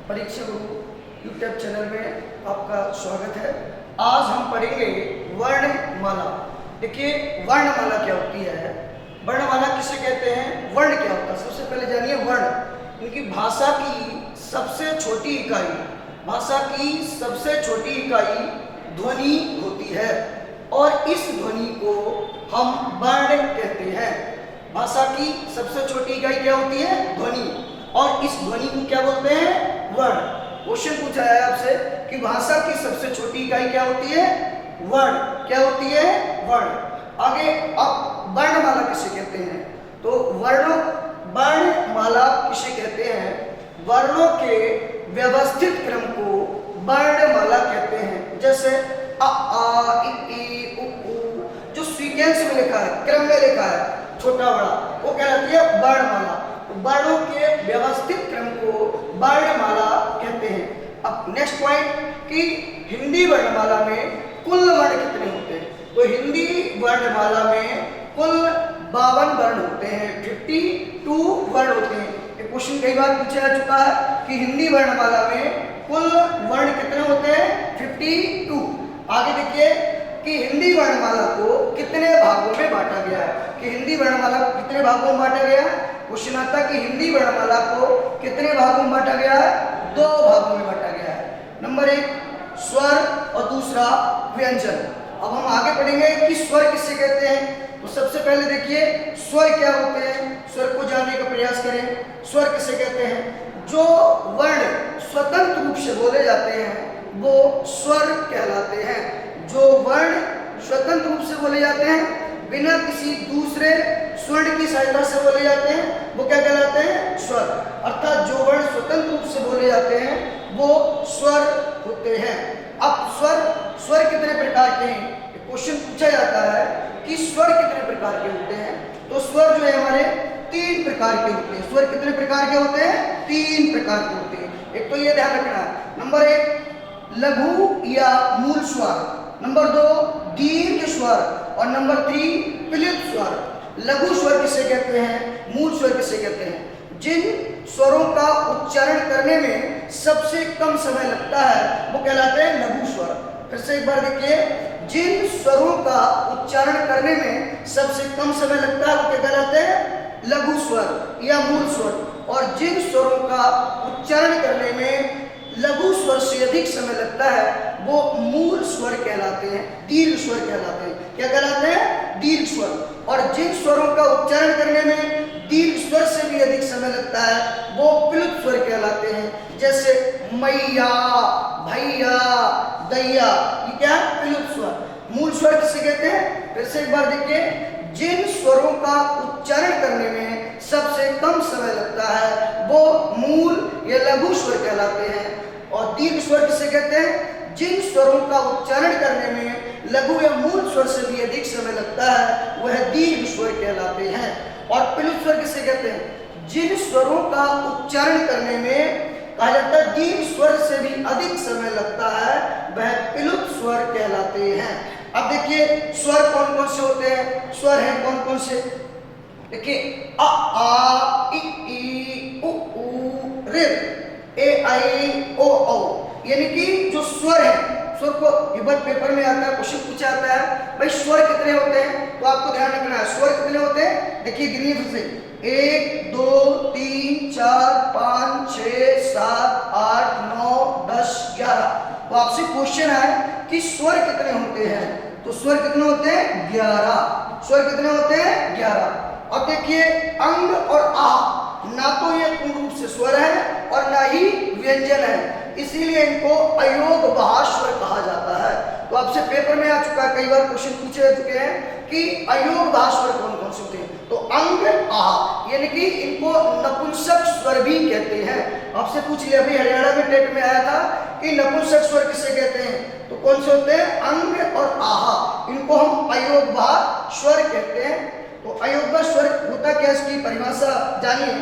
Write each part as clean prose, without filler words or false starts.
परीक्षा गुरु YouTube channel में आपका स्वागत है। आज हम पढ़ेंगे वर्णमाला। देखिए वर्णमाला क्या होती है, वर्णमाला किसे कहते हैं, वर्ण क्या होता है। सबसे पहले जानिए वर्ण। इनकी भाषा की सबसे छोटी इकाई, भाषा की सबसे छोटी इकाई ध्वनि होती है और इस ध्वनि को हम वर्ण कहते हैं। भाषा की सबसे छोटी इकाई क्या होती है, ध्वनि, और इस ध्वनि को क्या बोलते हैं, वर्ण। क्वेश्चन पूछा है आपसे कि भाषा की सबसे छोटी इकाई क्या होती है, वर्ण। क्या होती है, वर्ण। आगे अब वर्णमाला किसे कहते हैं, तो वर्णमाला किसे कहते हैं, वर्णों के व्यवस्थित क्रम को वर्णमाला कहते हैं। जैसे अ आ इ उ ऊ, जो सीक्वेंस में लिखा है, क्रम में लिखा है, छोटा बड़ा, वो कहलाती है वर्णमाला। वर्णों के व्यवस्थित क्रम को वर्णमाला कहते हैं। अब नेक्स्ट पॉइंट कि हिंदी वर्णमाला में कुल वर्ण कितने होते हैं, तो हिंदी वर्णमाला में कुल 52 वर्ण होते हैं, 52 वर्ण होते हैं। ये क्वेश्चन कई बार पूछा जा चुका है कि हिंदी वर्णमाला में कुल वर्ण कितने होते हैं, 52। आगे देखिए कि हिंदी वर्णमाला को कितने भागों में बांटा गया है, कि हिंदी वर्णमाला को कितने भागों में बांटा गया है। क्वेश्चन आता है कि हिंदी वर्णमाला को कितने भागों में बांटा गया है, 2 भागों में बांटा गया है। नंबर 1 स्वर और दूसरा व्यंजन। अब हम आगे पढ़ेंगे कि स्वर किसे कहते हैं। तो सबसे पहले देखिए स्वर क्या होते हैं, स्वर को जानने का प्रयास करें। स्वर किसे कहते हैं, जो वर्ण स्वतंत्र रूप से बोले जाते हैं वो स्वर कहलाते हैं। जो वर्ण स्वतंत्र रूप से बोले जाते हैं, बिना किसी दूसरे स्वर्ण की सहायता से बोले जाते हैं, वो क्या कहलाते हैं, स्वर। अर्थात जो वर्ण स्वतंत्र रूप से बोले जाते हैं वो स्वर होते हैं। अब स्वर कितने प्रकार के हैं, क्वेश्चन पूछा जाता है कि स्वर कितने प्रकार के होते हैं। तो स्वर जो है हमारे 3 प्रकार के होते हैं। स्वर कितने प्रकार के होते हैं, 3 प्रकार के होते हैं। एक तो ये ध्यान रखना, नंबर 1 लघु या मूल स्वर, नंबर 2 दीर्घ स्वर, और नंबर 3 प्लुत स्वर। लघु स्वर किसे कहते हैं, मूल स्वर किसे कहते हैं, जिन स्वरों का उच्चारण करने में सबसे कम समय लगता है वो कहलाते हैं लघु स्वर। फिर से एक बार देखिए, जिन स्वरों का उच्चारण करने में सबसे कम समय लगता है वो क्या कहलाते हैं, लघु स्वर या मूल स्वर। और जिन स्वरों का उच्चारण करने में लघु स्वर से अधिक समय लगता है वो मूल स्वर कहलाते हैं, दीर्घ स्वर कहलाते हैं। क्या कहलाते हैं, दीर्घ स्वर। और जिन स्वरों का उच्चारण करने में दीर्घ स्वर से भी अधिक समय लगता है वो प्लुत स्वर कहलाते हैं। जैसे मैया, भैया, दैया, ये क्या है, प्लुत स्वर। मूल स्वर किसे कहते हैं, फिर से एक बार देखिए, जिन स्वरों का उच्चारण करने में सबसे कम समय लगता है वो मूल या लघु स्वर कहलाते हैं। और दीर्घ स्वर किसे कहते हैं, जिन स्वरों का उच्चारण करने में लघु या मूल स्वर से भी अधिक समय लगता है वह दीर्घ स्वर कहलाते हैं। और प्लुत स्वर किसे कहते हैं, जिन स्वरों का उच्चारण करने में कहा जाता है दीर्घ स्वर से भी अधिक समय लगता है वह प्लुत स्वर कहलाते हैं। अब देखिए स्वर कौन कौन से होते हैं, स्वर हैं कौन कौन से, देखिए अ आ इ ई उ ऊ ऋ ए आई ओ औ, यानी कि जो स्वर है, स्वर को विभिन्न पेपर में आता है, क्वेश्चन पूछा जाता है भाई स्वर कितने होते हैं, तो आपको ध्यान रखना है स्वर कितने होते हैं। देखिए गिनिए फिर से, 1 2 3 4 5 6 7 8 9 10 11। तो आपसे क्वेश्चन है कि स्वर कितने होते हैं, तो स्वर कितने होते हैं, 11। स्वर कितने होते हैं, 11। अब देखिए अंग और आ, ना तो ये पूर्ण रूप से स्वर है और ना ही व्यंजन है, इसीलिए इनको अयोगवाह स्वर कहा जाता है। तो आपसे पेपर में आ चुका है, कई बार क्वेश्चन पूछे जा चुके हैं कि अयोगवाह स्वर कौन कौन से होते हैं। तो अंग आ, यानी कि इनको नपुंसक स्वर भी कहते हैं। आपसे पूछ लिया, अभी हरियाणा में टेट में आया था कि नपुंसक स्वर किसे कहते हैं, तो कौन से होते हैं, अंग और आहा, इनको हम अयोगवाह स्वर कहते हैं। तो अयोगवाह स्वर होता क्या, इसकी परिभाषा जानिए,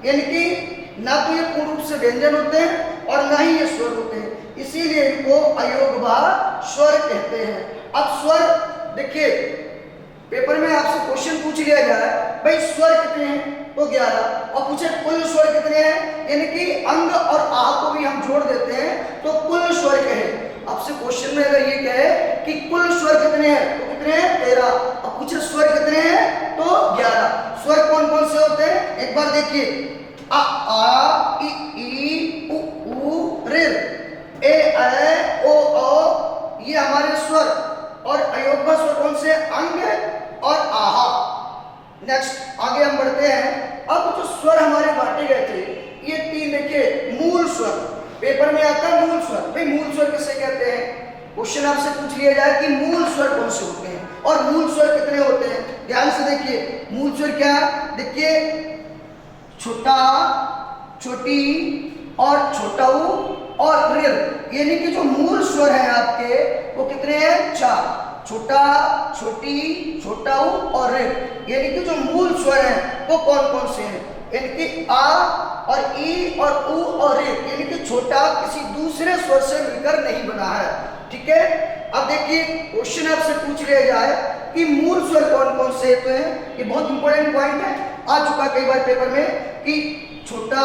यानी कि ना तो ये पूर्ण रूप से व्यंजन होते हैं और ना ही ये स्वर होते हैं, इसीलिए इनको अयोगवाह स्वर कहते हैं। अब स्वर देखिए पेपर में आपसे क्वेश्चन पूछ लिया जाए भाई स्वर कितने हैं तो 11, और पूछे कुल स्वर कितने हैं, यानी कि अंग और आह को भी हम जोड़ देते हैं तो कुल स्वर कहे। आपसे क्वेश्चन में अगर ये कहे कि कुल स्वर कितने हैं तो कितने हैं 13, और पूछे स्वर कितने हैं तो 11। स्वर कौन कौन से होते हैं एक बार देखिए, अ आ इ ई उ ऊ ऋ, ए ऐ ओ औ, ये हमारे स्वर। और अयोग्य स्वर कौन से, अंग और आहा। नेक्स्ट आगे हम बढ़ते हैं। अब जो स्वर हमारे बांटे गए थे ये 3, देखिए मूल स्वर, पेपर में आता है मूल स्वर। भाई मूल स्वर किसे कहते हैं, क्वेश्चन आपसे पूछ लिया जाए कि मूल स्वर कौन से होते हैं और मूल स्वर कितने होते हैं। ध्यान से देखिए मूल स्वर क्या है, देखिए छोटा, छोटी और छोटा ऊ और ऋ, यानी कि जो मूल स्वर है आपके वो कितने हैं 4, छोटा, छोटी, छोटा ऊ और ऋ, यानी कि जो मूल स्वर हैं वो कौन कौन से हैं, यानी कि आ और ई और ऊ और ऋ, यानी कि छोटा किसी दूसरे स्वर से मिलकर नहीं बना है। ठीक है, अब देखिए क्वेश्चन आपसे पूछ लिया जाए कि मूल स्वर कौन कौन से होते हैं, ये बहुत इंपॉर्टेंट पॉइंट है, आ चुका कई बार पेपर में कि छोटा,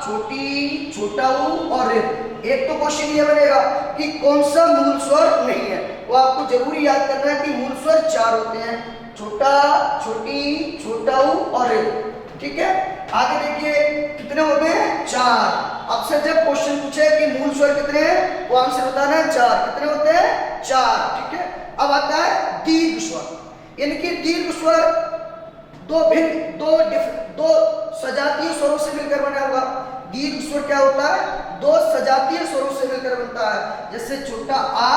छोटी, छोटा ऊ और ऋ। एक तो क्वेश्चन ये बनेगा कि कौन सा मूल स्वर नहीं है, वो आपको जरूरी याद करना है कि मूल स्वर 4 होते हैं, छोटा, छोटी, छोटा ऊ और ऋ। ठीक है, आगे देखिए कितने होते हैं 4। आपसे जब क्वेश्चन पूछे कि मूल स्वर कितने हैं वो आंसर बताना है 4, कितने होते हैं 4। ठीक है, अब आता है दीर्घ स्वर, यानी कि दीर्घ स्वर दो सजातीय स्वरों से मिलकर बना होगा। दीर्घ स्वर क्या होता है, 2 सजातीय स्वरों से मिलकर बनता है, जैसे छोटा आ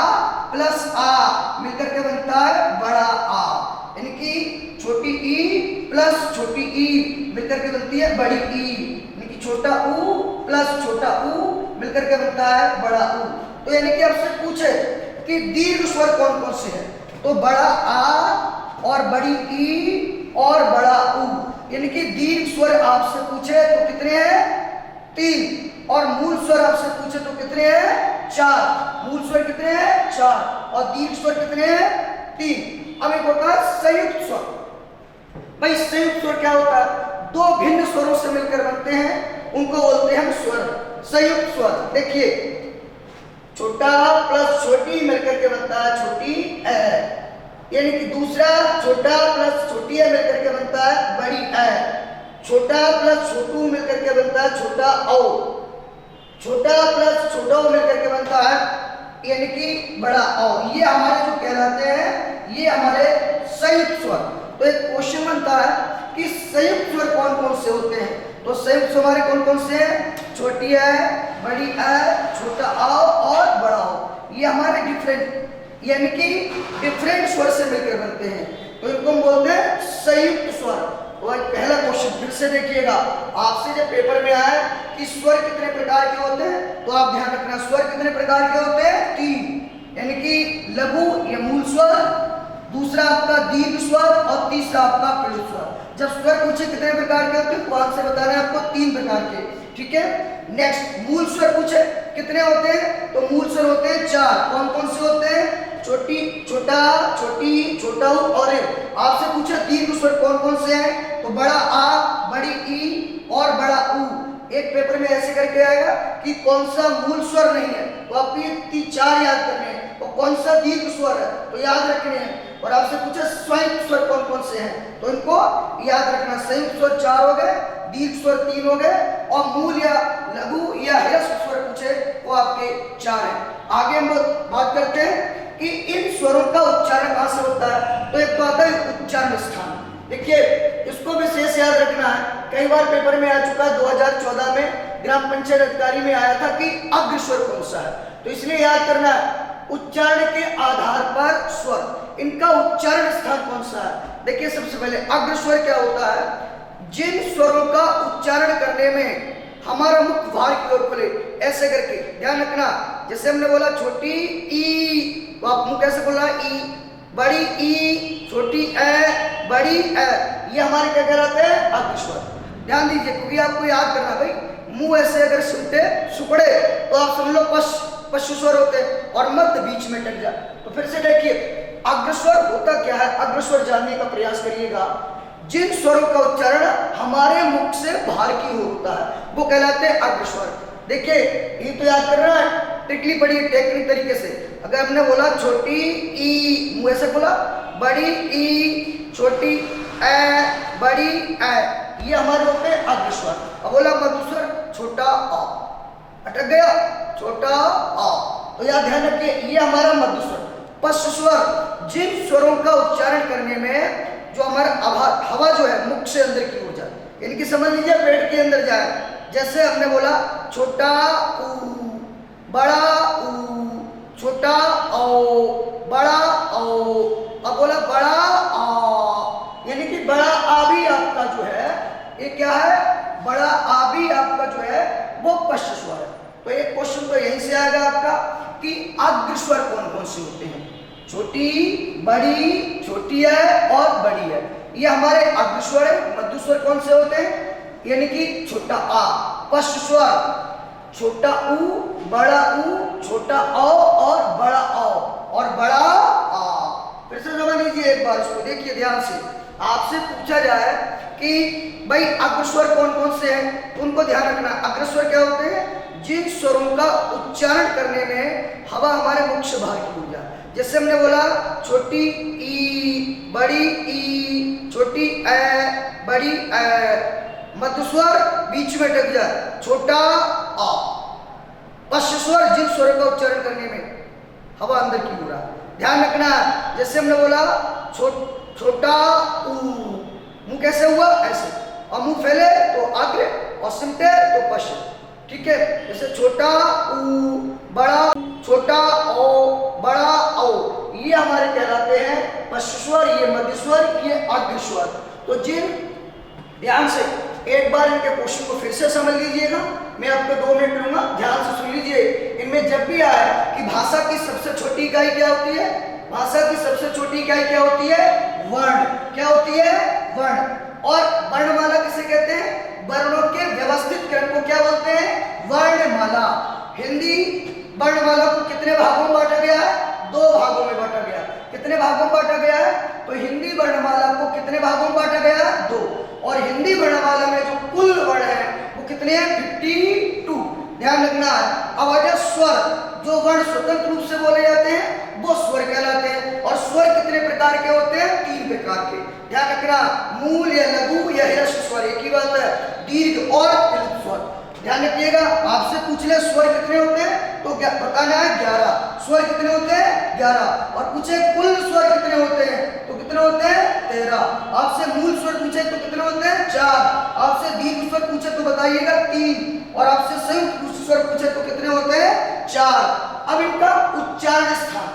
प्लस आ मिलकर के बनता है बड़ा आ, यानी कि छोटी ई प्लस छोटी ई मिलकर के बनती है बड़ी ई, यानी कि छोटा ऊ प्लस छोटा ऊ मिलकर के बनता है बड़ा ऊ। तो यानी कि आपसे पूछे कि दीर्घ स्वर कौन कौन से हैं, तो बड़ा आ और बड़ी ई और बड़ा ऊ, यानी कि दीर्घ स्वर आपसे पूछे तो कितने हैं 3, और मूल स्वर आपसे पूछे तो कितने हैं 4। मूल स्वर कितने हैं 4 और दीर्घ स्वर कितने हैं 3। अब एक होता है संयुक्त स्वर। भाई संयुक्त स्वर क्या होता है, 2 भिन्न स्वरों से मिलकर बनते हैं, उनको बोलते हैं स्वर, संयुक्त स्वर। देखिए छोटा प्लस छोटी मिलकर के बनता है छोटी ए, यानी कि दूसरा छोटा प्लस छोटी है मिलकर के बनता है बड़ी ए, छोटा प्लस छोटू मिलकर के बनता है छोटा औ, छोटा प्लस छोटा मिलकर के बनता है यानी कि बड़ा औ। ये हमारे जो कहलाते हैं ये हमारे संयुक्त स्वर। तो एक क्वेश्चन बनता है कि संयुक्त स्वर कौन कौन से होते हैं, तो संयुक्त स्वर हमारे कौन कौन से हैं, छोटी है, बड़ी है, छोटा औ और बड़ा औ। ये हमारे डिफरेंट यानी कि डिफरेंट स्वर से मिलकर बनते हैं, तो इनको हम बोलते हैं संयुक्त स्वर। तो पहला क्वेश्चन फिर से देखिएगा, आपसे जब पेपर में आए कि स्वर कितने प्रकार के होते हैं तो आप ध्यान रखना स्वर कितने प्रकार के होते हैं 3, यानी कि लघु या मूल स्वर, दूसरा आपका दीर्घ स्वर और तीसरा आपका पृथु स्वर। जब स्वर पूछे कितने प्रकार के होते हैं तो आपसे बताना है आपको 3 प्रकार के। ठीक है, नेक्स्ट मूल स्वर पूछे कितने होते हैं तो मूल स्वर होते हैं 4। कौन कौन से होते हैं, छोटी, छोटा, छोटी, छोटा ऊ और ऋ। आपसे पूछे दीर्घ स्वर कौन कौन से हैं तो बड़ा आ, बड़ी ई और बड़ा ऊ। एक पेपर में ऐसे करके आएगा कि कौन सा मूल स्वर नहीं है तो आपको ये 4 याद करने हैं, और कौन सा दीर्घ स्वर है तो याद रखने हैं। और आपसे पूछे संयुक्त स्वर कौन कौन से हैं तो इनको याद रखना, संयुक्त स्वर 4 हो गए, दीर्घ स्वर 3 हो गए, और मूल या लघु या ह्रस्व स्वर पूछे वो आपके 4 हैं। आगे हम बात करते हैं कि इन स्वरों का उच्चारण कहां से होता है, तो एक तो आता है उच्चारण स्थान। देखिए इसको विशेष याद रखना है, कई बार पेपर में आ चुका है, 2014 में ग्राम पंचायत अधिकारी में आया था कि अग्र स्वर कौन सा है, तो इसलिए याद करना है उच्चारण के आधार पर स्वर, इनका उच्चारण स्थान कौन सा है। देखिए सबसे पहले अग्र स्वर क्या होता है, जिन स्वरों का उच्चारण करने में हमारा मुख बाहर की ओर खुले, ऐसे करके ध्यान रखना। जैसे हमने बोला छोटी ई तो आप मुंह कैसे बोला ई, बड़ी ई, छोटी ए, बड़ी ए, ये हमारे क्या कहलाते हैं अग्र स्वर। ध्यान दीजिए क्योंकि आपको याद करना भाई, मुंह ऐसे अगर सुनते सुकड़े तो आप समझ लो पशु स्वर होते हैं और मध्य बीच में टक जाए। तो फिर से देखिए अग्रस्वर होता क्या है, अग्रस्वर जानने का प्रयास करिएगा। जिन स्वरों का उच्चारण हमारे मुख से बाहर की ओर होता है वो कहलाते हैं अग्रस्वर। देखिए ये तो याद करना है, टिकली पड़ी टेक्निक तरीके से। अगर हमने बोला छोटी ई, मुंह से बोला, बड़ी ई, छोटी ए, बड़ी ए, ये हमारे होते हैं अग्रस्वर। अब बोला मधुस्वर, छोटा आ, अटक गया, छोटा आ, तो याद ध्यान रखिए ये हमारा मधुस्वर। पश्च स्वर, जिन स्वरों का उच्चारण करने में जो हमारा हवा जो है मुख से अंदर की ओर जाए, इनकी समझ लीजिए पेट के अंदर जाए। जैसे हमने बोला छोटा ऊ, बड़ा ऊ, छोटा ओ, बड़ा ओ। अब बोला बड़ा आ, यानी कि बड़ा आ भी आपका जो है ये क्या है, बड़ा आ भी आपका जो है वो पश्च स्वर है। तो एक क्वेश्चन तो यहीं से आएगा आपका कि अग्रस्वर कौन कौन से होते हैं, छोटी, बड़ी, छोटी है और बड़ी है, ये हमारे अग्रस्वर है। मध्यस्वर कौन से होते हैं, यानी कि छोटा आ, पश्च स्वर, छोटा ऊ, बड़ा ऊ, छोटा औ और बड़ा औ और बड़ा आ। फिर से समझ लीजिए एक बार इसको, देखिए ध्यान से। आपसे पूछा जाए कि भाई अग्रस्वर कौन कौन से हैं, उनको ध्यान रखना। अग्रस्वर क्या होते हैं, जिन स्वरों का उच्चारण करने में हवा हमारे मुख से बाहर की ओर जाए। जैसे हमने बोला छोटी ई, बड़ी ई, छोटी ए, बड़ी ए। मध्यस्वर बीच में अटक जाए, छोटा आ। पश्च स्वर, जिन स्वरों का उच्चारण करने में हवा अंदर की ओर आए, ध्यान रखना। जैसे हमने बोला छोटा ऊ, मुंह कैसे हुआ, ऐसे, और मुंह फैले तो अग्र और सिमटे तो पश्च, ठीक है। जैसे छोटा ऊ, बड़ा, छोटा ओ, बड़ा ओ, ये हमारे कहलाते हैं पश्च स्वर, ये मध्यस्वर, ये अग्रस्वर। तो जिन, ध्यान से एक बार इनके क्वेश्चन को फिर से समझ लीजिएगा, मैं आपको 2 मिनट लूंगा, ध्यान से सुन लीजिए। इनमें जब भी आए कि भाषा की सबसे छोटी इकाई क्या होती है, भाषा की सबसे छोटी इकाई क्या होती है, वर्ण। क्या होती है, वर्ण। और वर्णमाला किसे कहते हैं, वर्णों के व्यवस्थित क्रम को क्या बोलते हैं, वर्णमाला। हिंदी वर्णमाला को कितने भागों में बांटा गया है, 2 भागों में बांटा गया है। कितने भागों में बांटा गया है, तो हिंदी वर्णमाला को कितने भागों में बांटा गया है, 2। और हिंदी वर्णमाला में जो कुल वर्ण है वो कितने हैं, 52। ध्यान रखना है। अब आ जाए स्वर, जो वर्ण स्वतंत्र रूप से बोले जाते हैं वो स्वर कहलाते हैं। और स्वर कितने प्रकार के होते हैं, 3 प्रकार के। ध्यान रखना, मूल या लघु या ह्रस्व स्वर, एक ही बात है, दीर्घ और दीर्घ स्वर। ध्यान रखिएगा, आपसे पूछ ले स्वर कितने होते हैं तो बताना है 11। स्वर कितने होते हैं, 11। और पूछे कुल स्वर कितने होते हैं तो कितने होते हैं, 13। आपसे मूल स्वर पूछे तो कितने होते हैं, 4। आपसे दीर्घ स्वर पूछे तो बताइएगा 3। और आपसे संयुक्त स्वर पूछे तो कितने होते हैं, 4। अब इनका उच्चारण स्थान,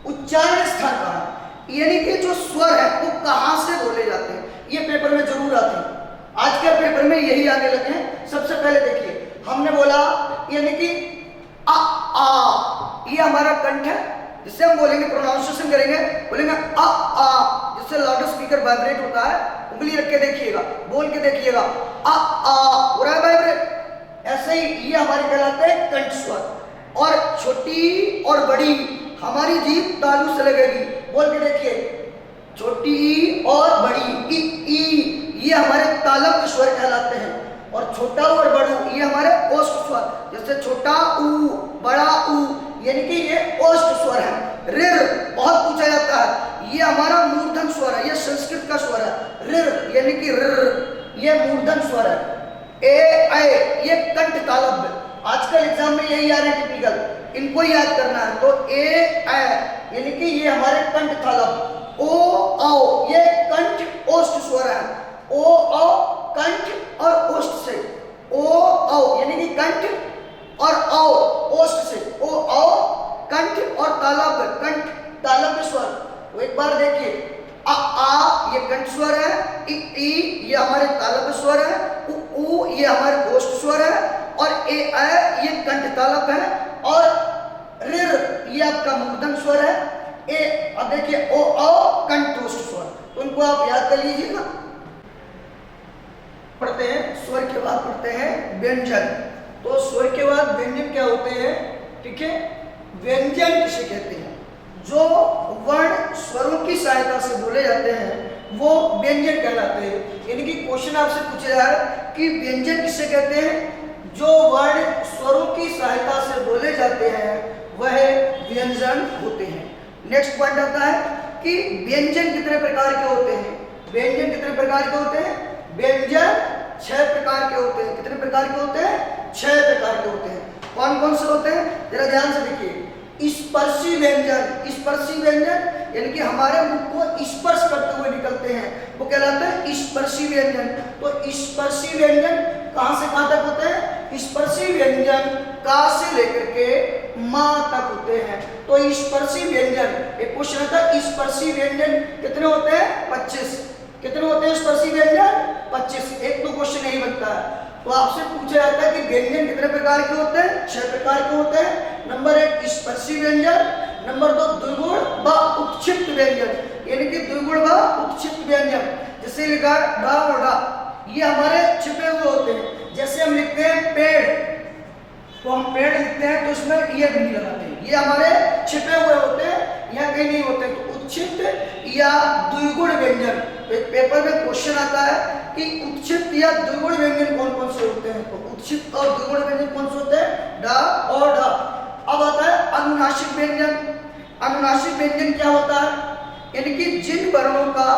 उच्चारण स्थान कहाँ, यानी कि जो स्वर है वो कहाँ से बोले जाते हैं, ये पेपर में जरूर आते हैं। आज के पेपर में यही आने लगे हैं। सबसे पहले देखिए, हमने बोला यानी कि आ, ये हमारा कंठ है, जिससे हम बोलेंगे, प्रोनाउंसिएशन करेंगे, बोलेंगे आ, जिससे लाउड स्पीकर वाइब्रेट होता है। उंगली रख के देखिएगा, बोल के देखिएगा, आ हो रहा है वाइब्रेट। ऐसे ही ये हमारे कहलाते हैं कंठ स्वर। और छोटी और बड़ी हमारी जीभ तालू से लगेगी, बोल के देखिए, छोटी और बड़ी ई, ये हमारे तालव्य स्वर कहलाते हैं। और छोटा और बड़ू ये हमारे ओष्ठ स्वर, जैसे छोटा ऊ, बड़ा ऊ, यानी कि ये ओष्ठ स्वर है। ऋ बहुत पूछा जाता है, ये हमारा मूर्धन स्वर है, ये संस्कृत का स्वर है। ऋ यानी कि ऋ, ये मूर्धन स्वर है। ए, ये कंठ तालव्य, आजकल एग्जाम में यही आ रहे हैं टिपिकल, इनको याद करना है। तो ए, यानी कि ये हमारे कंठ तालव्य। ओ, औ, ये कंठ ओष्ठ स्वर है। ओ, औ, कंठ और ओष्ठ से, ओ, औ, यानी कि कंठ और औ, ओष्ठ से, ओ, औ, कंठ और तालव्य, कंठ तालव्य स्वर। तो एक बार देखिए, आ, ये कंठ स्वर है, ई, ये हमारे तालव्य स्वर है, उ, ये हमारे ओष्ठ स्वर है, और ए, ये कंठ तालव्य है, और ऋ, ये आपका मूर्धन स्वर है। ए, अब देखिए, ओ, औ, कंठ ओष्ठ स्वर, तो उनको आप याद कर लीजिएगा। पढ़ते हैं, स्वर के बाद पढ़ते हैं व्यंजन। तो स्वर के बाद व्यंजन क्या होते हैं, ठीक है। व्यंजन किसे कहते हैं, जो वर्ण स्वरों की सहायता से बोले जाते हैं वो व्यंजन कहलाते हैं। यानी कि क्वेश्चन आपसे पूछा जा रहा है कि व्यंजन किसे कहते हैं? जो वर्ण स्वरों की सहायता से बोले जाते हैं वह व्यंजन होते हैं। नेक्स्ट पॉइंट आता है कि व्यंजन कितने प्रकार के होते हैं? व्यंजन कितने प्रकार के होते हैं? व्यंजन 6 प्रकार के होते हैं। कितने प्रकार के होते हैं? 6 प्रकार के होते हैं। कौन कौन से होते हैं? जरा ध्यान से देखिए। स्पर्शी व्यंजन, स्पर्शी व्यंजन यानी कि हमारे मुख को स्पर्श करते हुए निकलते हैं, वो कहलाते हैं स्पर्शी व्यंजन। तो स्पर्शी व्यंजन कहां से कहां तक होते हैं? स्पर्शी व्यंजन का से लेकर के मां तक होते हैं। तो स्पर्शी व्यंजन, एक क्वेश्चन आता है स्पर्शी व्यंजन कितने होते हैं? 25। कितने होते हैं स्पर्शी व्यंजन? 25। एक तो क्वेश्चन यही बनता है। तो आपसे पूछा जाता है कि व्यंजन कितने प्रकार के होते हैं? 6 प्रकार के होते हैं। नंबर 1 स्पर्शी व्यंजन, नंबर 2 द्विगुण व उत्क्षिप्त व्यंजन, यानी कि द्विगुण व उत्क्षिप्त व्यंजन। जैसे लिखा डा और डा, ये हमारे छिपे हुए होते हैं। जैसे हम लिखते हैं पेड़, तो हम पेड़ लिखते हैं तो इसमें ये भी नहीं लगाते हैं, ये हमारे छिपे हुए होते हैं, यहाँ कहीं नहीं होते। तो उत्क्षिप्त या द्विगुण व्यंजन, तो एक पेपर में क्वेश्चन आता है कि उत्क्षिप्त या द्विगुण व्यंजन कौन कौन से होते हैं? तो उत्क्षिप्त और द्विगुण व्यंजन कौन से होते हैं? डा और डा। अब आता है अनुनासिक व्यंजन। अनुनासिक व्यंजन क्या होता है? यानी कि जिन वर्णों का,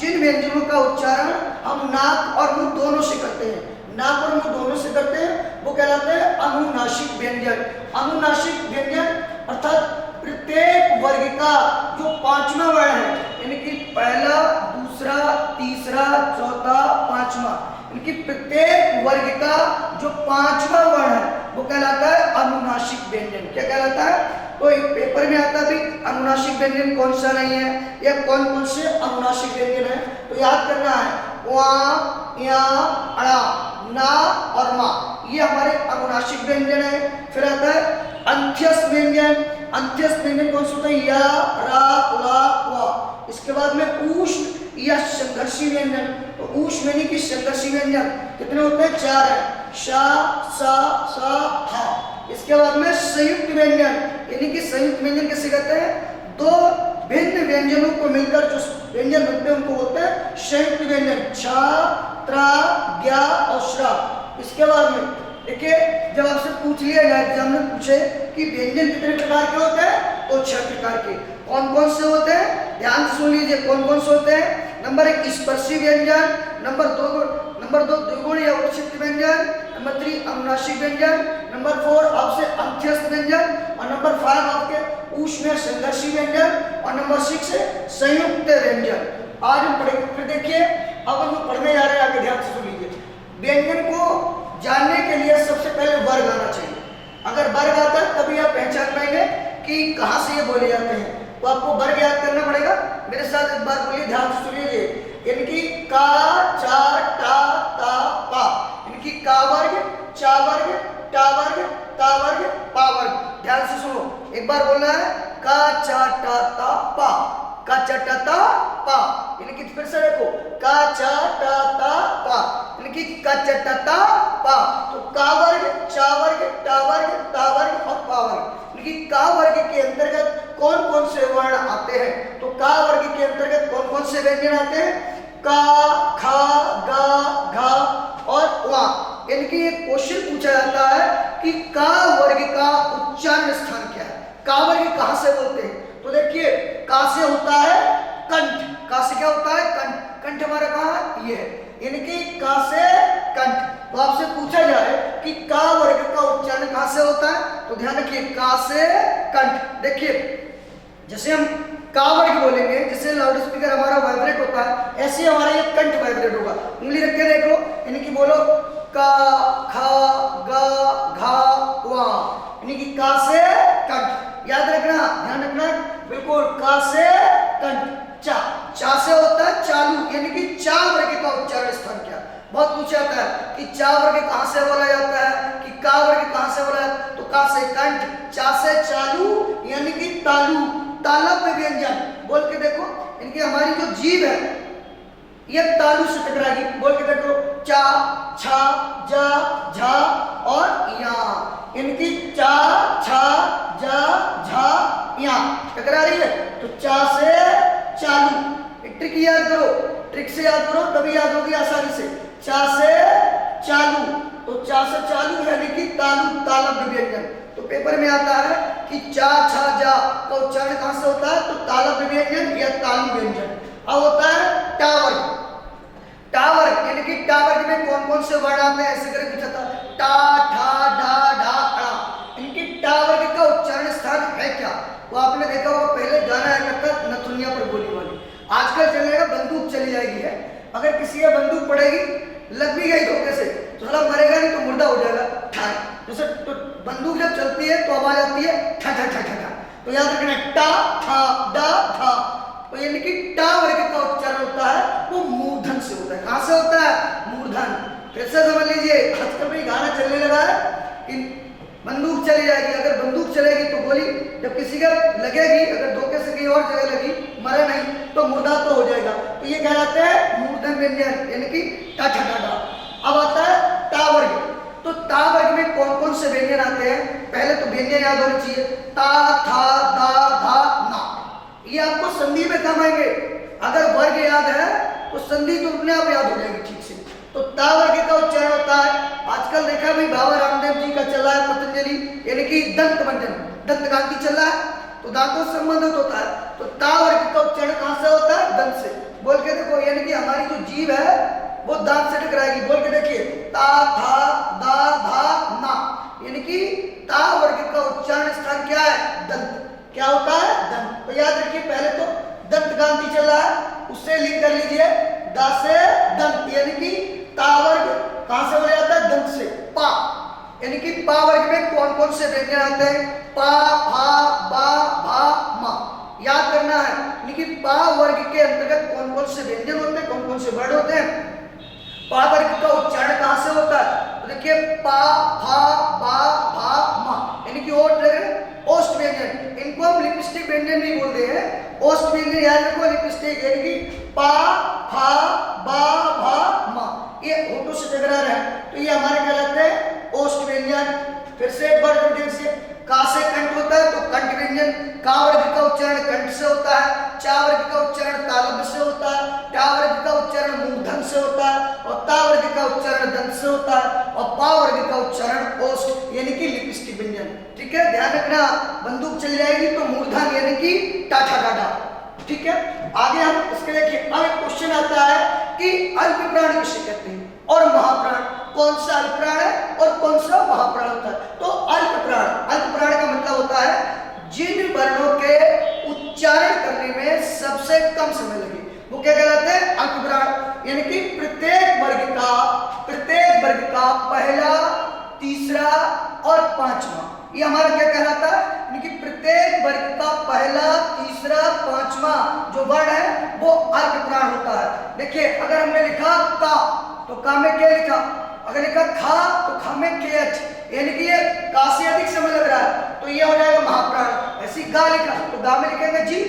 जिन व्यंजनों का उच्चारण हम नाक और मुंह दोनों से करते हैं, नाक और मुंह दोनों से करते हैं, वो कहलाते हैं अनुनासिक व्यंजन। अनुनासिक व्यंजन अर्थात प्रत्येक वर्ग का जो 5वां वर्ण है, यानी कि पहला, दूसरा, तीसरा, चौथा, 5वां, यानी कि प्रत्येक वर्ग का जो 5वां वर्ण है वो कहलाता है अनुनासिक व्यंजन। क्या कहलाता है? तो एक पेपर में आता भी अनुनासिक व्यंजन कौन सा नहीं है या कौन कौन से अनुनासिक व्यंजन है, तो याद करना है वा, या, अड़ा, ना और मा, ये हमारे अनुनासिक व्यंजन है। फिर आता है अंत्यस्थ व्यंजन। अंत्यस्थ व्यंजन कौन सा होता है? या, रा, ला, वा। इसके बाद में ऊष्म या संघर्षी व्यंजन। तो ऊष्म यानी कि संघर्षी व्यंजन कितने होते हैं? 4 है। शा, सा, सा, हा। इसके बाद में संयुक्त व्यंजन, यानी कि संयुक्त व्यंजन किसे कहते हैं? 2 भिन्न व्यंजनों को मिलकर जो व्यंजन बनते हैं उनको बोलते हैं संयुक्त व्यंजन। छा, त्रा, ज्ञा और श्रा। इसके बाद में देखिए, जब आपसे पूछ लिया जाए, एग्जाम में पूछे कि व्यंजन कितने प्रकार के होते हैं, तो 6 प्रकार के। कौन कौन से होते हैं? ध्यान से सुन लीजिए कौन कौन से होते हैं। नंबर 1 स्पर्शी व्यंजन, नंबर 2 द्विगुण या उत्क्षिप्त व्यंजन, नंबर 3 अनुनासिक व्यंजन, नंबर 4 आपसे अंत्यस्थ व्यंजन, और नंबर 5 आपके ऊष्म या संघर्षी व्यंजन, और नंबर 6 संयुक्त व्यंजन। आज हम पढ़ेंगे। फिर देखिए, अब हम पढ़ने जा रहे हैं, आगे ध्यान से सुन लीजिए। व्यंजन को जानने के लिए सबसे पहले वर्ग आना चाहिए। अगर वर्ग आता है तभी आप पहचान पाएंगे कि कहां से ये बोले जाते हैं। तो आपको वर्ग याद करना पड़ेगा। मेरे साथ एक बार बोलिए, ध्यान से सुनिए। यानी कि का, चा, टा, ता, पा, यानी कि का वर्ग, चा वर्ग, टा वर्ग, ता वर्ग, पा वर्ग। ध्यान से सुनो, एक बार बोलना है का, चा, टा, ता, पा, का, चा, टा, ता, पा, यानी कि फिर से देखो का, चा, टा, ता, पा, यानी कि का, चा, टा, ता, पा। तो का वर्ग, चा वर्ग, टा वर्ग, ता वर्ग और पा वर्ग। यानी कि का वर्ग के अंतर्गत कौन कौन से वर्ण आते हैं? तो का वर्ग के अंतर्गत कौन कौन से व्यंजन आते हैं? का, खा, गा, घा और वा। यानी कि एक क्वेश्चन पूछा जाता है कि का वर्ग का उच्चारण स्थान क्या है? का वर्ग कहां से बोलते हैं? तो देखिए, का से होता है कंठ। का से क्या होता है? कंठ। कंठ हमारा कहां है? ये है, यानी कि का से कंठ। तो आपसे पूछा जाए कि का वर्ग का उच्चारण कहां से होता है, तो ध्यान रखिए का से कंठ। देखिए, जैसे हम का वर्ग बोलेंगे, जैसे लाउड स्पीकर हमारा वाइब्रेट होता है, ऐसे हमारा ये कंठ वाइब्रेट होगा। उंगली रख के देख लो, यानी कि बोलो का, खा, गा, घा, वा, यानी कि का से कंठ। याद रखना, ध्यान रखना, बिल्कुल का से कंठ। चा, चा से होता है चालू, यानी कि चा वर्ग का उच्चारण स्थान क्या? बहुत पूछा जाता है कि चा वर्ग कहां से बोला जाता है, कि का वर्ग कहां से बोला जाता है? तो का से कंठ, चा से चालू, यानी कि तालु, तालव्य व्यंजन। बोल के देखो, इनकी हमारी जो जीभ है ये तालु से टकराएगी। बोल के देखो, चा, छा, जा, झा और या, इनकी चा, छा, जा, झा, या। टकरा रही है तो चा से चालू। एक ट्रिक याद करो, ट्रिक से याद करो तभी याद होगी आसानी से। चा से चालू, तो चा से चालू यानी कि तालु, तालव्य व्यंजन। तो पेपर में आता है कि चा छा जा का उच्चारण कहां से होता है, तो तालव्य व्यंजन या तालु व्यंजन। अब होता है टावर। टावर यानी कि टावर में कौन कौन से वर्ड आते हैं, ऐसे करके पूछा था, टा ठा डा ढा अड़ा। इनकी टावर का उच्चारण स्थान है क्या? वो आपने देखा होगा पहले गाना आया करता नथुनिया पर गोली वाली। आजकल चलेगा बंदूक चली जाएगी है। अगर किसी का बंदूक पड़ेगी, लग भी गई धोखे से तो साला मरेगा नहीं तो मुर्दा हो जाएगा। ठा जैसे तो बंदूक जब चलती है तो आवाज आती है ठा ठा ठा ठा। तो याद रखना टा ठा डा था। तो यानी कि टा वर्ग का उच्चारण होता है वो मूर्धन से होता है। कहां से होता है? मूर्धन। फिर से समझ लीजिए, आजकल भी गाना चलने लगा है कि बंदूक चली जाएगी। अगर बंदूक चलेगी तो गोली जब किसी का लगेगी, अगर धोखे से कहीं और जगह लगी, मरा नहीं तो मुर्दा तो हो जाएगा। तो ये कहलाते हैं मूर्धन व्यंजन यानी कि टा ठा डा। अब आता है ता वर्ग। तो ता वर्ग में कौन कौन से व्यंजन आते हैं? पहले तो व्यंजन याद होने चाहिए, ता था दा धा ना। ये आपको संधि में काम आएंगे। अगर वर्ग याद है तो संधि तो अपने आप याद हो जाएगी ठीक से। तो ता वर्ग का उच्चारण होता है, आजकल देखा भाई बाबा रामदेव जी का चल रहा है पतंजलि यानी कि दंत मंजन, दंत कांति चल रहा है तो दांतों से संबंधित होता है। तो ता वर्ग का उच्चारण कहां से होता है? दंत से। बोल के देखो, यानी कि हमारी जो जीभ है वो दांत से टकराएगी। बोल के देखिए, ता था दा धा ना, यानी कि ता वर्ग का उच्चारण स्थान क्या है? दंत। क्या होता है? दंत। तो याद रखिए, पहले तो दंत कांति चल रहा है, उससे लिंक कर लीजिए दा से दंत, यानी कि ता वर्ग कहां से हो जाता है? दंत से। पा यानी कि पा वर्ग में कौन कौन से व्यंजन आते हैं? पा फा बा भा मा। याद करना है, यानी कि पा वर्ग के अंतर्गत कौन कौन से व्यंजन होते हैं, कौन कौन से वर्ड होते हैं। पा वर्ग का उच्चारण कहां से होता है? तो देखिए पा फा बा भा मा, यानी कि ओष्ठ व्यंजन। इनको हम लिपस्टिक व्यंजन नहीं बोलते हैं, ओष्ठ व्यंजन याद रखो, लिपस्टिक यानी कि पा फा बा भा मा, ये होठों से टकरा रहे हैं तो ये हमारे कहलाते हैं ओष्ठ व्यंजन। फिर से एक बार ध्यान से, का से कंठ होता है तो कंठ व्यंजन। का वर्ग का उच्चारण कंठ से होता है। चा वर्ग का उच्चारण तालव्य से होता है। टा वर्ग का उच्चारण मूर्धन से होता है और ता वर्ग का उच्चारण दंत से होता है और पा वर्ग का उच्चारण ओष्ठ यानी कि लिपस्टिक व्यंजन। ठीक है, ध्यान रखना, बंदूक चल जाएगी तो मूर्धन यानी कि टा ठा डा डा। ठीक है, आगे हम इसके देखिए। अब एक क्वेश्चन आता है कि अल्प प्राण किसे कहते हैं और महाप्राण, कौन सा अल्प प्राण है और कौन सा महाप्राण होता है। तो अल्प प्राण का मतलब होता है जिन वर्णों के उच्चारण करने में सबसे कम समय लगे, वो क्या कहलाते हैं? अल्प प्राण। यानी कि प्रत्येक वर्ग का पहला, तीसरा और पांचवा, ये हमारा क्या कहलाता है? यानी कि प्रत्येक वर्ग का पहला, तीसरा, पांचवा जो वर्ण है वो अल्प प्राण होता है। देखिए, अगर हमने लिखा का तो का में क्या लिखा, अगर लिखा खा तो खा में के एच, यानी कि ये का से अधिक समय लग रहा है तो ये हो जाएगा महाप्राण। ऐसी गा लिखा तो गा में लिखेंगे जी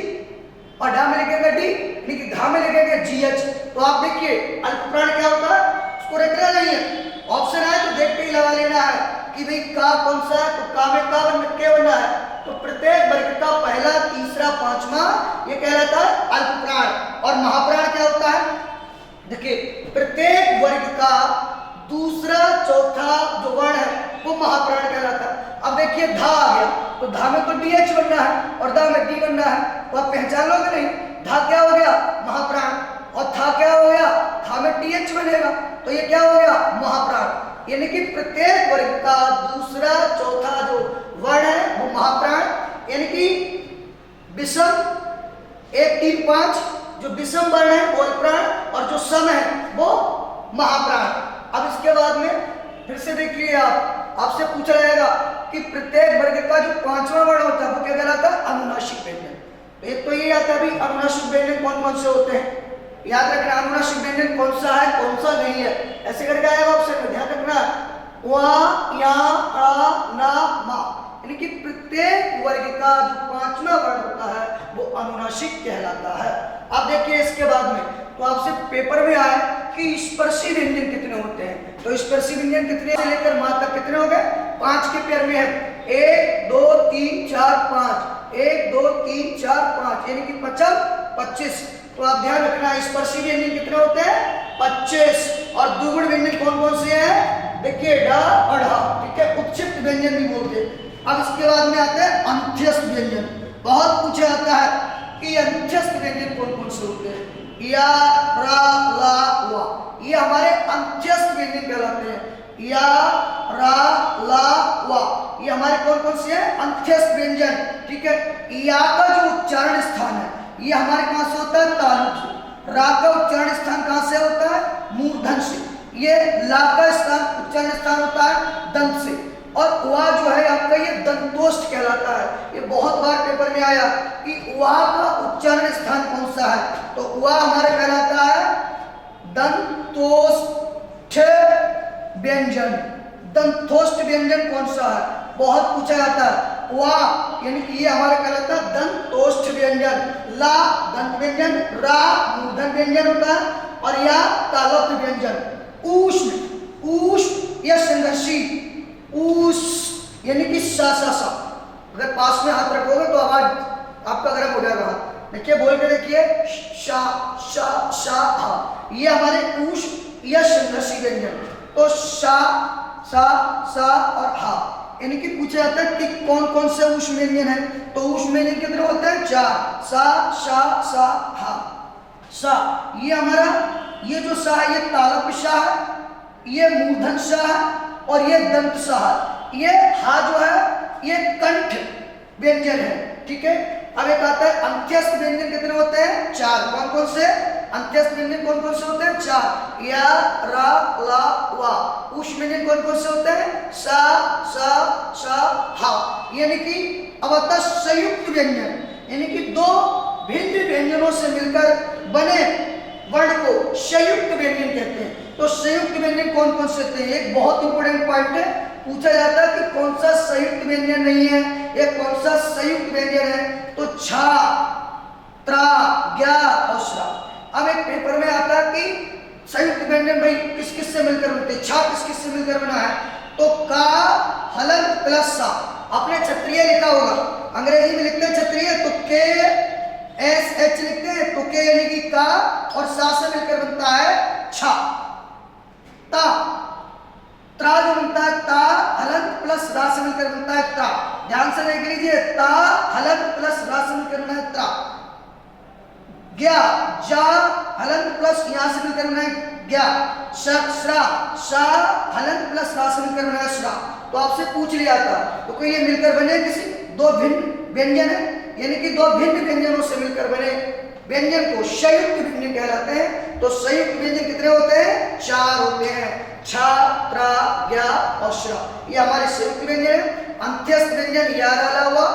और ढा में लिखेंगे डी, यानी कि घा में लिखेंगे जी एच। तो आप देखिए अल्प प्राण क्या होता है, उसको रखना नहीं है, ऑप्शन आए तो देख के ही लगा लेना है कि भाई का कौन सा है। तो का में का के बनना है। तो प्रत्येक वर्ग का पहला, तीसरा, पांचवा ये कहलाता है अल्प प्राण। और महाप्राण क्या होता है? देखिए, प्रत्येक वर्ग का दूसरा, चौथा जो वर्ण है वो महाप्राण कहलाता है। अब देखिए धा आ गया तो धा में तो डीएच बनना है और दा में डी बनना है, तो आप पहचान लोगे नहीं। धा क्या हो गया? महाप्राण। और था क्या हो गया? था में टीएच बनेगा तो ये क्या हो गया? महाप्राण। यानी कि प्रत्येक वर्ग का दूसरा, चौथा जो वर्ण है वो महाप्राण, यानी कि विषम 1, 3, 5 जो विषम वर्ण है वो अल्पप्राण और जो सम है वो महाप्राण। अब इसके बाद में फिर से देखिए, आपसे पूछा जाएगा कि प्रत्येक वर्ग का जो पांचवा वर्ण होता है वो क्या कहलाता है? अनुनासिक व्यंजन। एक तो ये आता है भाई अनुनासिक व्यंजन कौन कौन से होते हैं, याद रखना अनुनासिक व्यंजन कौन सा है कौन सा नहीं है, ऐसे करके आएगा ऑप्शन में, ध्यान रखना। वा या अ ना मा, यानी कि प्रत्येक वर्ग का जो पांचवा वर्ण होता है वो अनुनासिक कहलाता है। अब देखिए इसके बाद में तो आपसे पेपर में आया कि स्पर्शी व्यंजन कितने होते हैं। तो स्पर्शी व्यंजन कितने से लेकर मां तक कितने हो गए? 5 के पेयर में है, 1, 2, 3, 4, 5। 1 2 3 4 5 यानी कि 25। तो आप ध्यान रखना स्पर्शी व्यंजन कितने होते हैं 25। और द्विगुण व्यंजन कौन कौन से हैं देखिए ड और ढ, ठीक है। उत्क्षिप्त व्यंजन भी बोलते हैं। अब इसके बाद में आते हैं अंत्यस्थ व्यंजन। बहुत पूछा जाता है कि अंत्यस्थ व्यंजन कौन कौन से होते हैं। या रा ला वा ये हमारे अंत्यस्थ व्यंजन कहलाते हैं। या रा ला वा ये हमारे कौन कौन से हैं अंत्यस्थ व्यंजन, ठीक है। या का जो उच्चारण स्थान है ये हमारे कहां से होता है तालु से। रा का उच्चारण स्थान कहां से होता है मूर्धन से। ये ला का स्थान उच्चारण स्थान होता है दंत से। और वा जो है आपका ये दंतोष्ठ कहलाता है। ये बहुत बार पेपर में आया कि वा का उच्चारण स्थान कौन सा है, तो वा हमारे कहलाता है दंतोष्ठ व्यंजन। दंतोष्ठ व्यंजन कौन सा है बहुत पूछा जाता है। वा यानी कि ये हमारा कहलाता है दंतोष्ठ व्यंजन। ला दंत व्यंजन, रा मूर्धन व्यंजन होता है और या तालव्य व्यंजन। ऊष्ण ऊष्ण या संघर्षी ऊस यानी कि सा सा सा। अगर पास में हाथ रखोगे तो आवाज आपका गर्म हो जाएगा। देखिए बोल के देखिए शा शा शा हा ये हमारे ऊष या संघर्षी व्यंजन। तो शा सा सा और हा यानी कि पूछा जाता है कि कौन कौन से ऊष्म व्यंजन है, तो ऊष्म व्यंजन कितने होते हैं 4। सा शा सा हा। सा ये हमारा ये जो सा है ये तालव्य सा है, ये मूर्धन सा है और ये दंत सा है। ये हा जो है ये कंठ व्यंजन है, ठीक है। अब एक आता है अंत्यस्थ व्यंजन कितने होते हैं 4। कौन कौन से अंत्यस्थ व्यंजन कौन कौन से होते हैं 4। या रा ला वा। ऊष्म व्यंजन कौन कौन से होते हैं सा सा सा हा। यानी कि अब आता है संयुक्त व्यंजन यानी कि दो भिन्न व्यंजनों से मिलकर बने वर्ण को संयुक्त व्यंजन कहते हैं। तो संयुक्त व्यंजन कौन कौन से होते हैं, एक बहुत इंपॉर्टेंट पॉइंट है। पूछा जाता है कि कौन सा संयुक्त व्यंजन नहीं है, एक कौन सा संयुक्त व्यंजन है, तो छा त्रा ज्ञा और श्रा। अब एक पेपर में आता है कि संयुक्त व्यंजन भाई किस किस से मिलकर बनते हैं, छा किस किस से मिलकर बना है, तो का हलंत प्लस सा। आपने क्षत्रिय लिखा होगा, अंग्रेजी में लिखते हैं क्षत्रिय तो के एस एच लिखते हैं, तो के यानी कि का और सा से मिलकर बनता है छा। ता त्रा जो बनता है ता हलंत प्लस रा से मिलकर बनता है त्रा। ध्यान से देख लीजिए ता हलंत प्लस रा से मिलकर बना है त्रा। ज्ञा जा हलंत प्लस यहां से मिलकर बना है ज्ञा। श्रा शा हलंत प्लस रा से मिलकर बना है श्रा। तो आपसे पूछ लिया था तो कोई ये मिलकर बने किसी दो भिन्न व्यंजन है यानी कि दो भिन्न व्यंजनों से मिलकर बने व्यंजन को संयुक्त व्यंजन कहलाते हैं। तो संयुक्त व्यंजन कितने होते हैं 4 होते हैं। छा त्रा ज्ञा और श्रा ये हमारे संयुक्त व्यंजन है। अंत्यस्थ व्यंजन या रा हुआ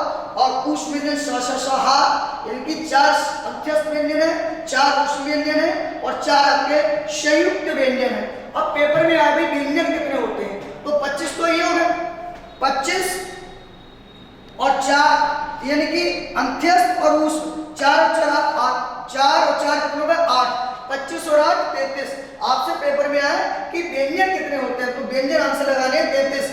और ऊष्म व्यंजन सा सा सा हा यानी कि 4 अंत्यस्थ व्यंजन है, 4 ऊष्म व्यंजन है और 4 आपके संयुक्त व्यंजन है। अब पेपर में आए भी व्यंजन कितने होते हैं, तो 25 तो ये हो गए 25 और 4 यानी कि अंत्यस्थ और ऊष्म 4 और 4 8, 4 और 4 कितने हो गए 8, 25 और 8 33। आपसे पेपर में आया कि व्यंजन कितने होते हैं, तो व्यंजन आंसर लगाने 33।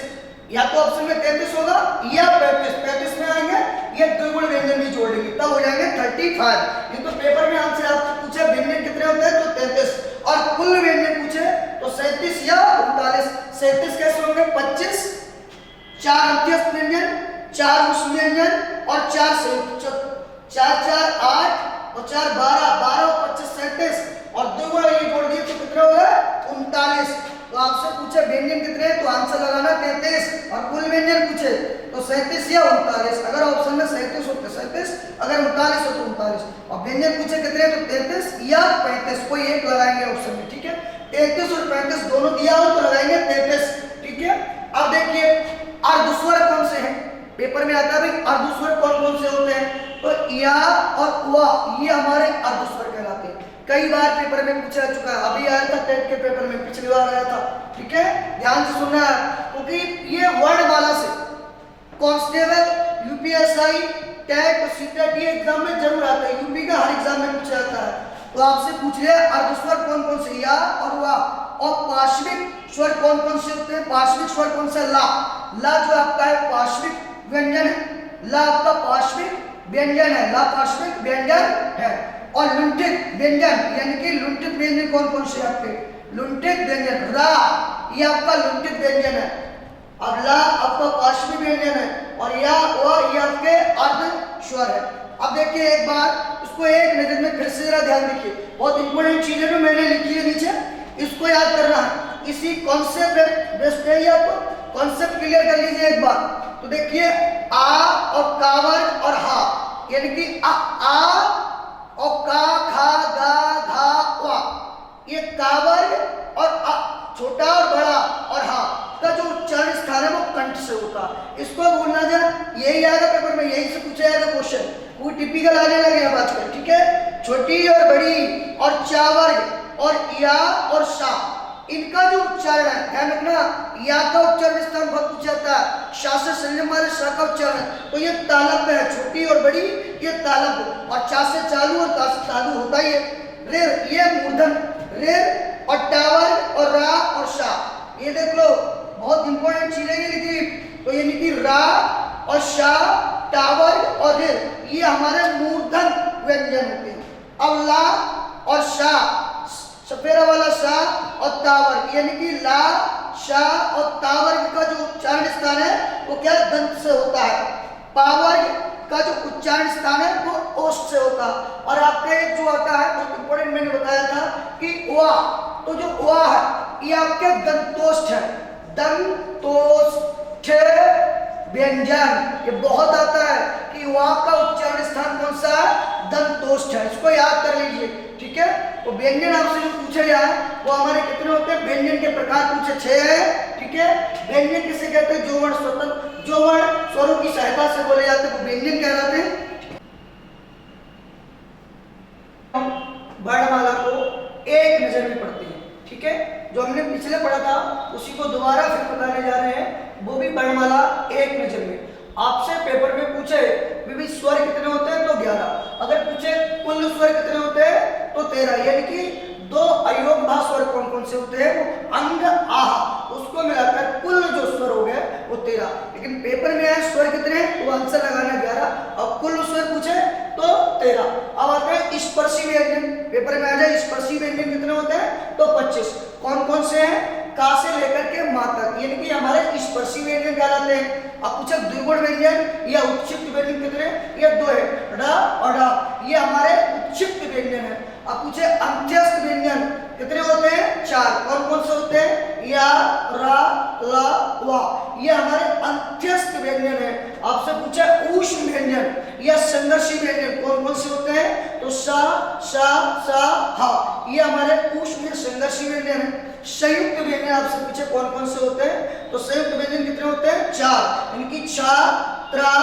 या तो ऑप्शन में 33 होगा या 35 में आएंगे, ये द्विगुण व्यंजन भी जोड़ लेंगे तब हो जाएंगे 35। ये तो पेपर में आंसर आपसे पूछे व्यंजन कितने होते हैं तो 33 और कुल व्यंजन पूछे तो 37 या 39। 37 कैसे होंगे 25, 4 अंत्यस्थ व्यंजन, 4 ऊष्म व्यंजन और 4 संयुक्त। 4 4 8 और 4 12, 12 और 25 37 और द्विगुण ये जोड़ दिए तो कितने हो गए 39। तो आपसे पूछे व्यंजन कितने हैं तो आंसर लगाना 33 और कुल व्यंजन पूछे तो 37 या 39। अगर ऑप्शन में 37 हो तो 37, अगर 39 हो तो 39 और व्यंजन पूछे कितने तो 33 या 35, कोई एक लगाएंगे ऑप्शन में, ठीक है। 33 और 35 दोनों दिया हो तो लगाएंगे 33, ठीक है। अब देखिए अर्धस्वर कौन से हैं, पेपर में आता है भाई अर्धस्वर कौन कौन से होते हैं, तो या और वा ये हमारे अर्धस्वर कहलाते हैं। कई बार पेपर में पूछा चुका है, अभी आया था टेट के पेपर में, पिछली बार आया था, ठीक है। ध्यान से सुनना है क्योंकि ये वर्णमाला से कांस्टेबल, यूपीएसआई, टेट और सीटेट ये एग्जाम में जरूर आता है, यूपी का हर एग्जाम में पूछा जाता है। तो आपसे पूछ लिया अर्धस्वर कौन कौन से या और वा, और पार्श्विक स्वर कौन कौन से होते हैं, पार्श्विक स्वर कौन सा ला। ला जो आपका है पार्श्विक व्यंजन है, ला आपका पार्श्विक व्यंजन है, ला पार्श्विक व्यंजन है। और लुंठित व्यंजन यानी कि लुंठित व्यंजन कौन कौन से आपके? लुंठित व्यंजन रा, ये आपका लुंठित व्यंजन है। अब ला आपका पार्श्विक व्यंजन है और या व ये आपके अर्ध स्वर है। अब देखिए एक बार इसको एक नजर में फिर से जरा ध्यान देखिए, बहुत इंपॉर्टेंट चीजें जो मैंने लिखी है नीचे, इसको याद करना है। इसी कॉन्सेप्ट बेस्ड है, आपको कॉन्सेप्ट क्लियर कर लीजिए एक बार। तो देखिए आ और कावर और हा, यानी कि आ और का खा गा घा वा, ये कावर और आ, छोटा और बड़ा और हा का जो उच्चारण स्थान है वो कंठ से होता है। इसको भूलना जाए, यही आएगा पेपर में, यही से पूछा जाएगा क्वेश्चन, वो टिपिकल आने लगे अब आजकल, ठीक है। छोटी और बड़ी और चावर्ग और या और सा, इनका जो उच्चारण है ध्यान रखना, या का उच्चारण स्थान बहुत पूछा जाता है, शा से संयम वाले शा का उच्चारण, तो ये तालब है, छोटी और बड़ी ये तालब, और चा से चालू और ता से तालू होता ही है। रेर ये मूर्धन, रेर और टावर और रा और शा, ये देख लो बहुत इंपॉर्टेंट चीजें ये लिखी। तो यानी कि रा और शा, टावर और रेर ये हमारे मूर्धन व्यंजन होते हैं। अब ला और शा, सफेरा वाला सा और तावर, यानी कि ला शा और तावर का जो उच्चारण स्थान है वो क्या दंत से होता है। पावर का जो उच्चारण स्थान है वो ओष्ठ से होता है। और आपका एक जो आता है बहुत इंपॉर्टेंट मैंने बताया था कि वा, तो जो वा है ये आपके दंतोष्ठ है, दंतोष्ठ व्यंजन, ये बहुत आता है कि वा का उच्चारण स्थान कौन सा है? दंतोष्ठ है, इसको याद कर लीजिए, ठीक है। तो व्यंजन आपसे जो पूछे जाए वो हमारे कितने होते हैं? व्यंजन के प्रकार पूछे 6 है, ठीक है। व्यंजन किसे कहते हैं? जो वर्ण स्वतंत्र, जो वर्ण स्वरों की सहायता से बोले जाते हैं वो व्यंजन कहलाते हैं। वर्णमाला को एक नजर में पढ़ते हैं, ठीक है। जो हमने पिछले पढ़ा था उसी को दोबारा फिर बताने जा रहे हैं, वो भी वर्णमाला एक नजर में। आपसे पेपर में पूछे विविध स्वर कितने होते हैं? तो 11। अगर पूछे कुल स्वर कितने होते हैं? तो 13, यानी कि 2 अयोगभाव स्वर कौन कौन से होते हैं? वो अंग आह, उसको मिलाकर कुल जो स्वर हो गए वो 13। लेकिन पेपर में आए स्वर कितने? तो आंसर लगाना 11 और कुल स्वर पूछे तो 13। अब आते हैं स्पर्शी व्यंजन, पेपर में आ जाए स्पर्शी व्यंजन कितने होते हैं? तो 25। कौन कौन से हैं? का से लेकर के मा तक, यानी कि हमारे स्पर्शी व्यंजन कहलाते हैं। अब पूछे द्विगुण व्यंजन या उत्क्षिप्त व्यंजन कितने? ये 2 है, ड और ढ, ये हमारे उत्क्षिप्त व्यंजन है। अब पूछे अंत्यस्थ व्यंजन कितने होते हैं? 4। कौन कौन से होते हैं? या, रा, ला, वा, ये हमारे अंत्यस्थ व्यंजन है। आपसे पूछे ऊष्म व्यंजन या संघर्षी व्यंजन कौन कौन से होते हैं? तो सा, सा, सा, हा, ये हमारे ऊष्म या संघर्षी व्यंजन है। संयुक्त व्यंजन आपसे पूछे कौन कौन से होते हैं? तो संयुक्त व्यंजन कितने होते हैं? 4, यानी कि छा, त्रा,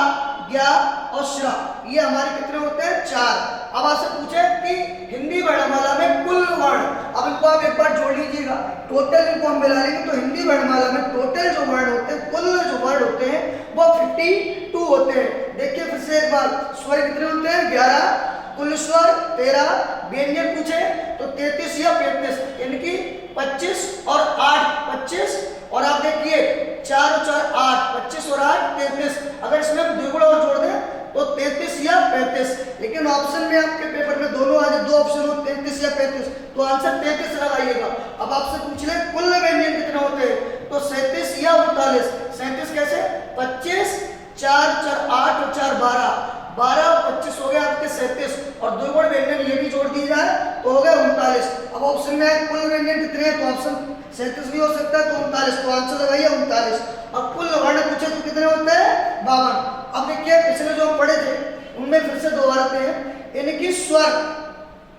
ज्ञा और श्रा, ये हमारे कितने होते हैं? 4। अब आपसे पूछे कि हिंदी वर्णमाला में कुल वर्ण, अब इनको आप एक बार जोड़ लीजिएगा, टोटल इनको हम मिला लेंगे तो हिंदी वर्णमाला में टोटल जो वर्ण होते हैं, कुल जो वर्ण होते हैं वो 52 होते हैं। देखिए फिर से एक बार, स्वर कितने होते हैं? 11, कुल स्वर 13, व्यंजन पूछे तो 33 या 35, यानी कि 25 और 8 25, और आप देखिए 4 और 4 8, 25 और 8 33। अगर इसमें द्विगुण और जोड़ दें तो 33 या 35, लेकिन ऑप्शन में आपके पेपर में दोनों आ जाए, 2 ऑप्शन हो 33 या 35, तो आंसर 33 लगाइएगा। अब आपसे पूछ ले कुल व्यंजन कितने होते हैं? तो 37 या 39। 37 कैसे? 25, 4 4 8 और 4 12, 12 और 25 हो गए आपके 37, और द्विगुण व्यंजन ये भी जोड़ दिए जाए तो हो गए 39। अब ऑप्शन में कुल व्यंजन कितने हैं? तो ऑप्शन 37 भी हो सकता है, तो 39, तो आंसर लगाइए 39। और कुल वर्ण पूछे तो कितने होते हैं? 52। अब देखिए पिछले जो हम पढ़े थे उनमें फिर से दोबारा आते हैं, यानी कि स्वर,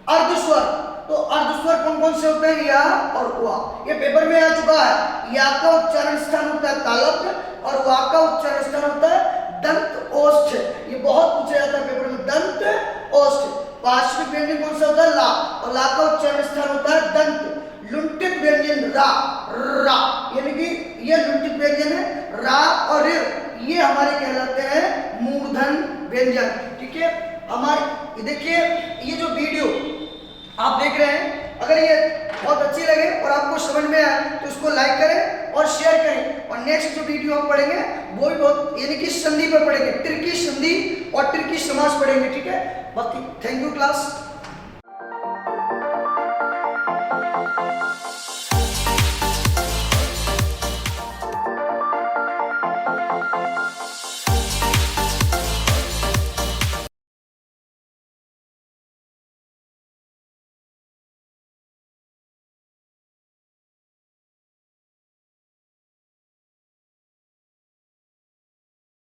अर्धस्वर, तो अर्धस्वर कौन कौन से होते हैं? या और वा, ये पेपर में आ चुका है। या का उच्चारण स्थान होता है तालव्य और वा का उच्चारण स्थान होता है दंत ओष्ठ, ये बहुत पूछा जाता है पेपर में, दंत ओष्ठ। पार्श्विक व्यंजन कौन सा होता है? ला, और ला का उच्चारण स्थान होता है दंत। लुंठित व्यंजन रा, रा, यानी कि ये लुंठित व्यंजन है, रा और ऋ ये हमारे कहलाते हैं मूर्धन व्यंजन, ठीक है। हमारे देखिए ये जो वीडियो आप देख रहे हैं, अगर ये बहुत अच्छी लगे और आपको समझ में आए तो इसको लाइक करें और शेयर करें। और नेक्स्ट जो वीडियो हम पढ़ेंगे वो भी बहुत यानी कि संधि पर पढ़ेंगे, तिर्की संधि और तिर्की समास पढ़ेंगे, ठीक है। बाकी थैंक यू क्लास।